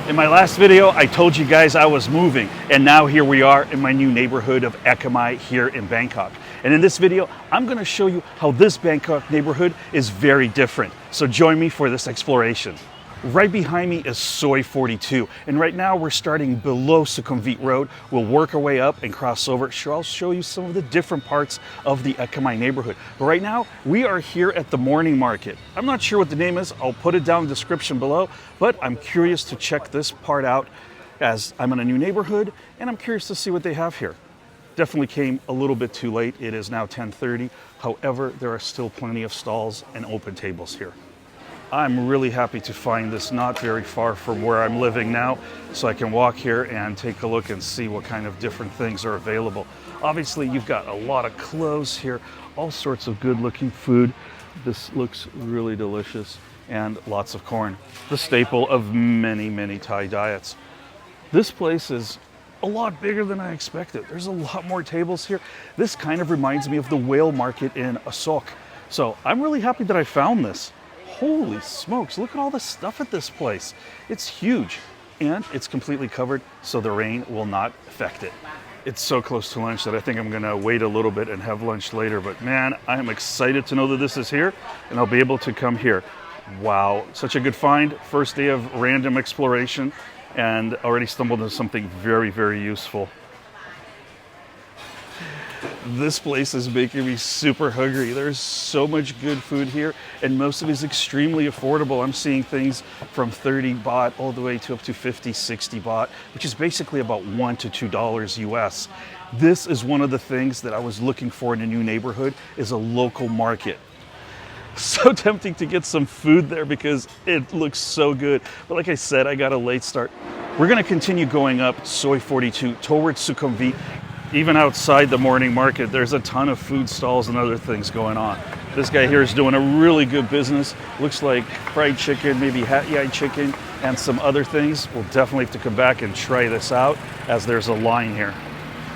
In my last video, I told you guys I was moving, and now here we are in my new neighborhood of Ekkamai here in Bangkok. And in this video, I'm going to show you how this Bangkok neighborhood is very different. So join me for this exploration. Right behind me is Soi 42, and right now we're starting below Sukhumvit Road. We'll work our way up and cross over. Sure, I'll show you some of the different parts of the Ekkamai neighborhood. But right now, we are here at the morning market. I'm not sure what the name is. I'll put it down in the description below, but I'm curious to check this part out as I'm in a new neighborhood, and I'm curious to see what they have here. Definitely came a little bit too late. It is now 10:30. However, there are still plenty of stalls and open tables here. I'm really happy to find this not very far from where I'm living now, so I can walk here and take a look and see what kind of different things are available. Obviously, you've got a lot of clothes here, all sorts of good looking food. This looks really delicious, and lots of corn, the staple of many, many Thai diets. This place is a lot bigger than I expected. There's a lot more tables here. This kind of reminds me of the whale market in Asok. So I'm really happy that I found this. Holy smokes, look at all the stuff at this place. It's huge, and it's completely covered so the rain will not affect it. It's so close to lunch that I think I'm gonna wait a little bit and have lunch later, but man, I am excited to know that this is here and I'll be able to come here. Wow, such a good find. First day of random exploration and already stumbled into something very, very useful. This place is making me super hungry. There's so much good food here, and most of it is extremely affordable. I'm seeing things from 30 baht all the way to up to 50, 60 baht, which is basically about $1 to $2 US. This is one of the things that I was looking for in a new neighborhood, is a local market. So tempting to get some food there because it looks so good. But like I said, I got a late start. We're gonna continue going up Soi 42 towards Sukhumvit. Even outside the morning market, there's a ton of food stalls and other things going on. This guy here is doing a really good business. Looks like fried chicken, maybe hat yai chicken, and some other things. We'll definitely have to come back and try this out as there's a line here.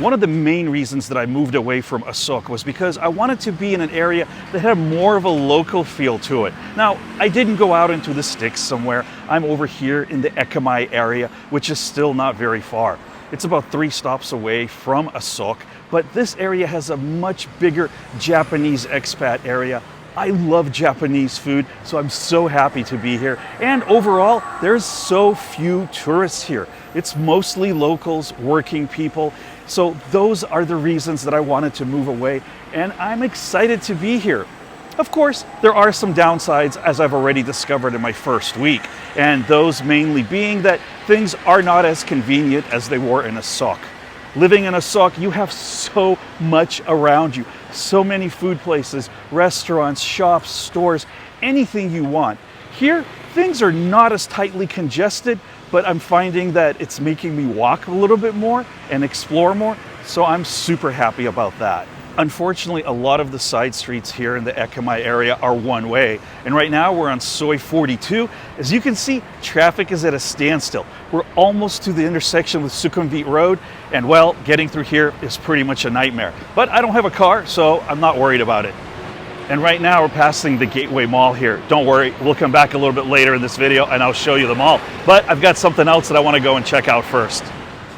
One of the main reasons that I moved away from Asok was because I wanted to be in an area that had more of a local feel to it. Now, I didn't go out into the sticks somewhere. I'm over here in the Ekkamai area, which is still not very far. It's about 3 stops away from Asok, but this area has a much bigger Japanese expat area. I love Japanese food, so I'm so happy to be here. And overall, there's so few tourists here. It's mostly locals, working people. So those are the reasons that I wanted to move away, and I'm excited to be here. Of course, there are some downsides, as I've already discovered in my first week, and those mainly being that things are not as convenient as they were in Asok. Living in Asok, you have so much around you, so many food places, restaurants, shops, stores, anything you want. Here, things are not as tightly congested, but I'm finding that it's making me walk a little bit more and explore more, so I'm super happy about that. Unfortunately, a lot of the side streets here in the Ekkamai area are one way. And right now we're on Soi 42. As you can see, traffic is at a standstill. We're almost to the intersection with Sukhumvit Road. And well, getting through here is pretty much a nightmare. But I don't have a car, so I'm not worried about it. And right now we're passing the Gateway Mall here. Don't worry, we'll come back a little bit later in this video and I'll show you the mall. But I've got something else that I want to go and check out first.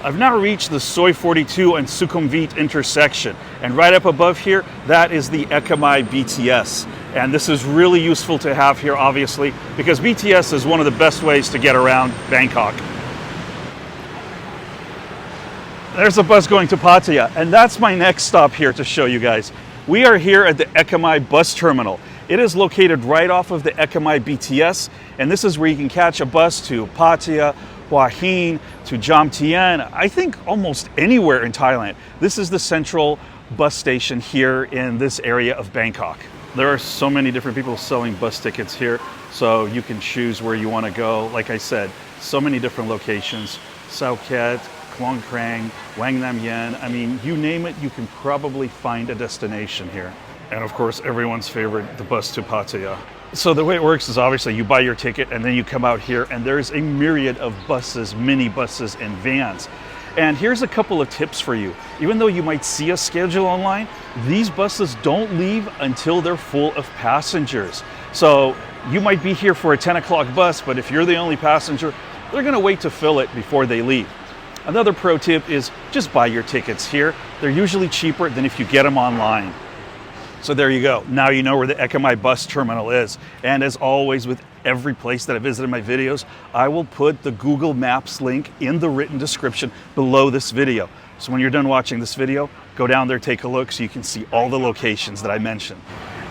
I've now reached the Soi 42 and Sukhumvit intersection, and right up above here, that is the Ekkamai BTS. And this is really useful to have here, obviously, because BTS is one of the best ways to get around Bangkok. There's a bus going to Pattaya, and that's my next stop here to show you guys. We are here at the Ekkamai bus terminal. It is located right off of the Ekkamai BTS, and this is where you can catch a bus to Pattaya, Hua Hin, to Jom Tien, I think almost anywhere in Thailand. This is the central bus station here in this area of Bangkok. There are so many different people selling bus tickets here, so you can choose where you want to go. Like I said, so many different locations. Sao Ket, Klong Krang, Wang Nam Yen. I mean, you name it, you can probably find a destination here. And of course, everyone's favorite, the bus to Pattaya. So the way it works is obviously you buy your ticket and then you come out here and there's a myriad of buses, mini buses and vans. And here's a couple of tips for you. Even though you might see a schedule online, these buses don't leave until they're full of passengers. So you might be here for a 10 o'clock bus, but if you're the only passenger, they're going to wait to fill it before they leave. Another pro tip is just buy your tickets here. They're usually cheaper than if you get them online. So there you go. Now you know where the Ekkamai bus terminal is. And as always with every place that I visit in my videos, I will put the Google Maps link in the written description below this video. So when you're done watching this video, go down there, take a look so you can see all the locations that I mentioned.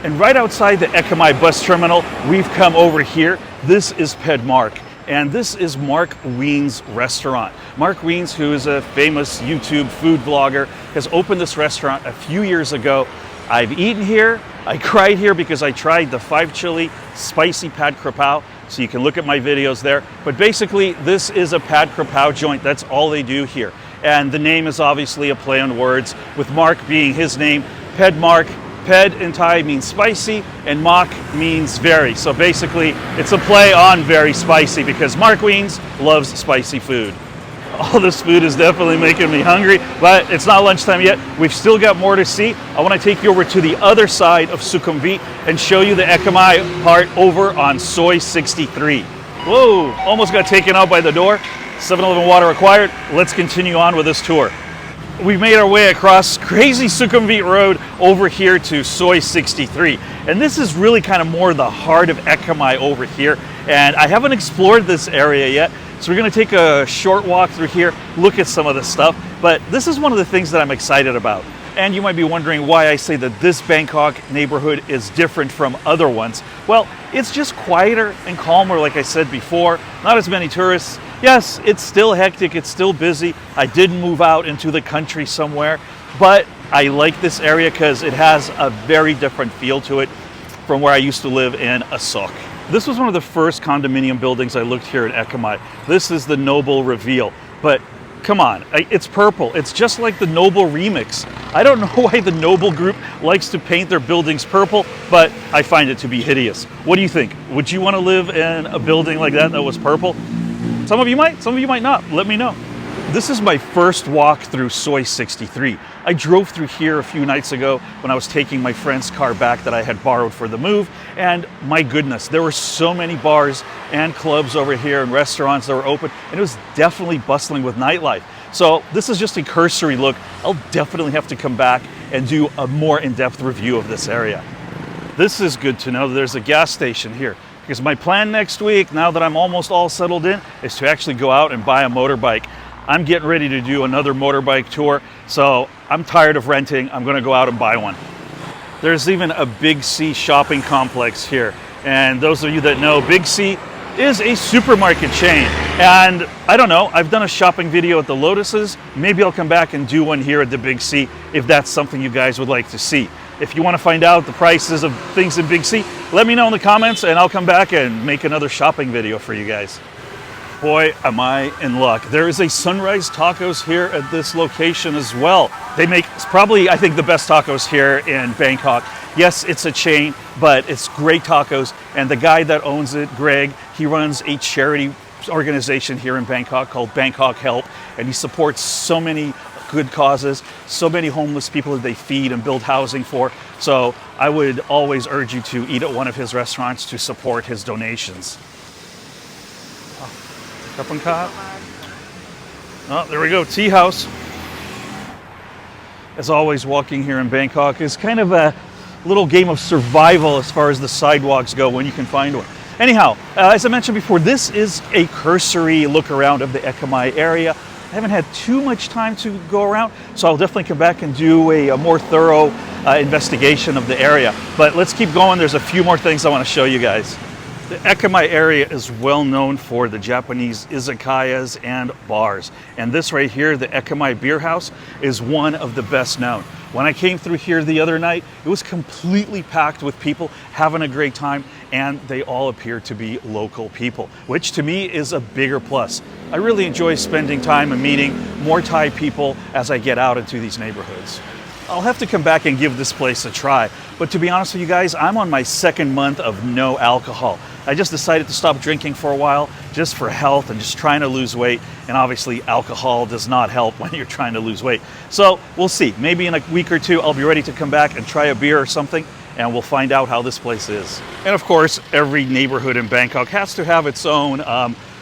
And right outside the Ekkamai bus terminal, we've come over here. This is Phed Mark. And this is Mark Wien's restaurant. Mark Wien's, who is a famous YouTube food vlogger, has opened this restaurant a few years ago. I've eaten here. I cried here because I tried the 5 chili spicy pad krapao, so you can look at my videos there. But basically, this is a pad krapao joint. That's all they do here. And the name is obviously a play on words, with Mark being his name. Phed Mark. Phed in Thai means spicy, and Mak means very. So basically, it's a play on very spicy because Mark Wien's loves spicy food. All this food is definitely making me hungry, but it's not lunchtime yet. We've still got more to see. I want to take you over to the other side of Sukhumvit and show you the Ekkamai part over on Soi 63. Whoa, almost got taken out by the door. 7-Eleven water required. Let's continue on with this tour. We've made our way across crazy Sukhumvit Road over here to Soi 63. And this is really kind of more the heart of Ekkamai over here. And I haven't explored this area yet. So we're going to take a short walk through here, look at some of this stuff. But this is one of the things that I'm excited about. And you might be wondering why I say that this Bangkok neighborhood is different from other ones. Well, it's just quieter and calmer, like I said before. Not as many tourists. Yes, it's still hectic, it's still busy. I did move out into the country somewhere, but I like this area because it has a very different feel to it from where I used to live in Asok. This was one of the first condominium buildings I looked here in Ekkamai. This is the Noble Reveal, but come on, it's purple. It's just like the Noble remix. I don't know why the Noble group likes to paint their buildings purple, but I find it to be hideous. What do you think? Would you want to live in a building like that was purple? Some of you might not. Let me know. This is my first walk through Soi 63. I drove through here a few nights ago when I was taking my friend's car back that I had borrowed for the move, and my goodness, there were so many bars and clubs over here and restaurants that were open, and it was definitely bustling with nightlife. So this is just a cursory look. I'll definitely have to come back and do a more in-depth review of this area. This is good to know. There's a gas station here. Because my plan next week, now that I'm almost all settled in, is to actually go out and buy a motorbike. I'm getting ready to do another motorbike tour, so I'm tired of renting. I'm going to go out and buy one. There's even a Big C shopping complex here. And those of you that know, Big C is a supermarket chain. And I don't know, I've done a shopping video at the Lotuses. Maybe I'll come back and do one here at the Big C if that's something you guys would like to see. If you want to find out the prices of things in Big C, let me know in the comments and I'll come back and make another shopping video for you guys. Boy, am I in luck. There is a Sunrise Tacos here at this location as well. They make probably, I think, the best tacos here in Bangkok. Yes, it's a chain, but it's great tacos. And the guy that owns it, Greg, he runs a charity organization here in Bangkok called Bangkok Help. And he supports so many good causes, so many homeless people that they feed and build housing for. So I would always urge you to eat at one of his restaurants to support his donations. Oh, there we go, tea house. As always, walking here in Bangkok is kind of a little game of survival as far as the sidewalks go when you can find one. Anyhow, as I mentioned before, this is a cursory look around of the Ekkamai area. I haven't had too much time to go around, so I'll definitely come back and do a more thorough investigation of the area. But let's keep going. There's a few more things I want to show you guys. The Ekkamai area is well known for the Japanese izakayas and bars. And this right here, the Ekkamai Beer House, is one of the best known. When I came through here the other night, it was completely packed with people having a great time, and they all appear to be local people, which to me is a bigger plus. I really enjoy spending time and meeting more Thai people as I get out into these neighborhoods. I'll have to come back and give this place a try, but to be honest with you guys, I'm on my second month of no alcohol. I just decided to stop drinking for a while, just for health and just trying to lose weight. And obviously alcohol does not help when you're trying to lose weight. So we'll see, maybe in a week or two, I'll be ready to come back and try a beer or something, and we'll find out how this place is. And of course, every neighborhood in Bangkok has to have its own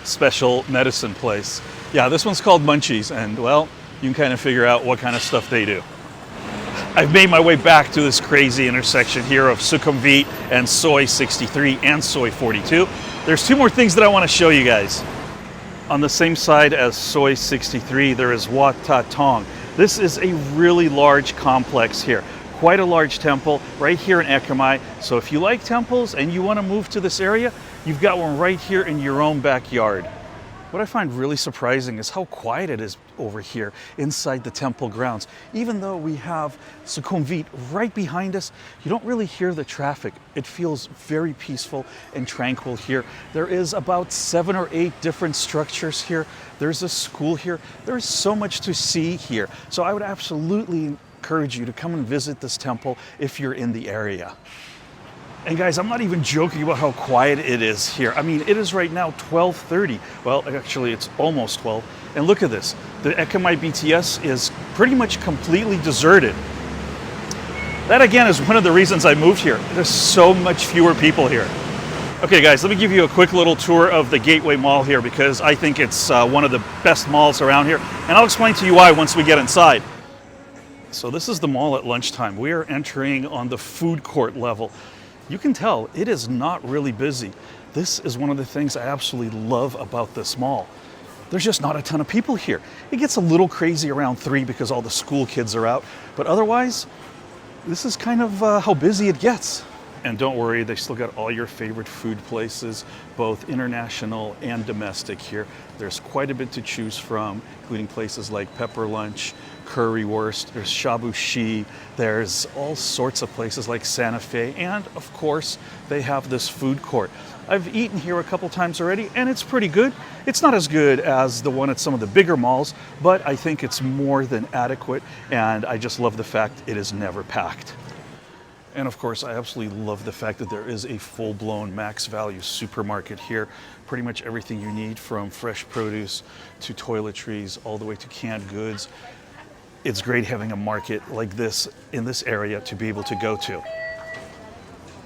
special medicine place. Yeah, this one's called Munchies, and well, you can kind of figure out what kind of stuff they do. I've made my way back to this crazy intersection here of Sukhumvit and Soi 63 and Soi 42. There's two more things that I want to show you guys. On the same side as Soi 63, there is Wat That Thong. This is a really large complex here. Quite a large temple right here in Ekkamai. So if you like temples and you want to move to this area, you've got one right here in your own backyard. What I find really surprising is how quiet it is over here inside the temple grounds. Even though we have Sukhumvit right behind us, you don't really hear the traffic. It feels very peaceful and tranquil here. There is about 7 or 8 different structures here. There's a school here. There's so much to see here. So I would absolutely encourage you to come and visit this temple if you're in the area. And guys, I'm not even joking about how quiet it is here. I mean, it is right now 12:30. Well, actually, it's almost 12. And look at this. The Ekkamai BTS is pretty much completely deserted. That, again, is one of the reasons I moved here. There's so much fewer people here. Okay, guys, let me give you a quick little tour of the Gateway Mall here because I think it's one of the best malls around here. And I'll explain to you why once we get inside. So this is the mall at lunchtime. We are entering on the food court level. You can tell it is not really busy. This is one of the things I absolutely love about this mall. There's just not a ton of people here. It gets a little crazy around 3 because all the school kids are out, but otherwise, this is kind of how busy it gets. And don't worry, they still got all your favorite food places, both international and domestic here. There's quite a bit to choose from, including places like Pepper Lunch, Currywurst, there's Shabu Shi, there's all sorts of places like Santa Fe, and of course, they have this food court. I've eaten here a couple times already, and it's pretty good. It's not as good as the one at some of the bigger malls, but I think it's more than adequate, and I just love the fact it is never packed. And of course, I absolutely love the fact that there is a full-blown max value supermarket here. Pretty much everything you need, from fresh produce to toiletries, all the way to canned goods. It's great having a market like this in this area to be able to go to.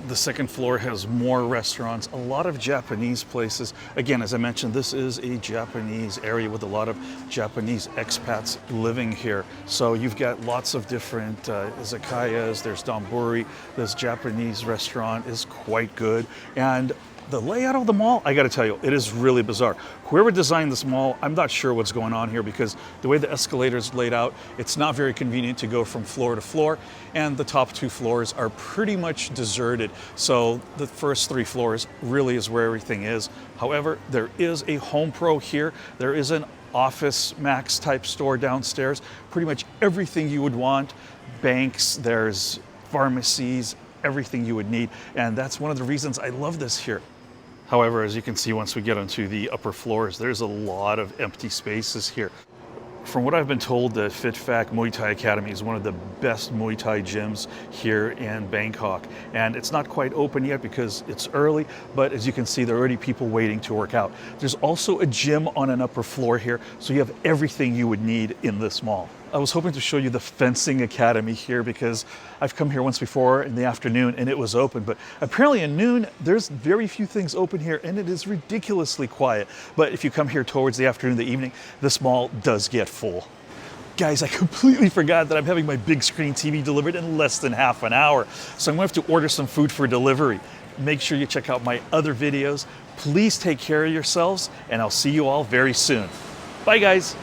The second floor has more restaurants, a lot of Japanese places. Again, as I mentioned, this is a Japanese area with a lot of Japanese expats living here. So you've got lots of different izakayas, there's donburi, this Japanese restaurant is quite good. And the layout of the mall, I gotta tell you, it is really bizarre. Whoever designed this mall, I'm not sure what's going on here because the way the escalator's laid out, it's not very convenient to go from floor to floor, and the top 2 floors are pretty much deserted. So the first 3 floors really is where everything is. However, there is a Home Pro here. There is an Office Max type store downstairs. Pretty much everything you would want. Banks, there's pharmacies, everything you would need. And that's one of the reasons I love this here. However, as you can see, once we get onto the upper floors, there's a lot of empty spaces here. From what I've been told, the Phed Muay Thai Academy is one of the best Muay Thai gyms here in Bangkok. And it's not quite open yet because it's early, but as you can see, there are already people waiting to work out. There's also a gym on an upper floor here, so you have everything you would need in this mall. I was hoping to show you the fencing academy here because I've come here once before in the afternoon and it was open, but apparently at noon there's very few things open here and it is ridiculously quiet. But if you come here towards the afternoon, the evening, this mall does get full. Guys, I completely forgot that I'm having my big screen TV delivered in less than half an hour, so I'm going to have to order some food for delivery. Make sure you check out my other videos. Please take care of yourselves, and I'll see you all very soon. Bye, guys.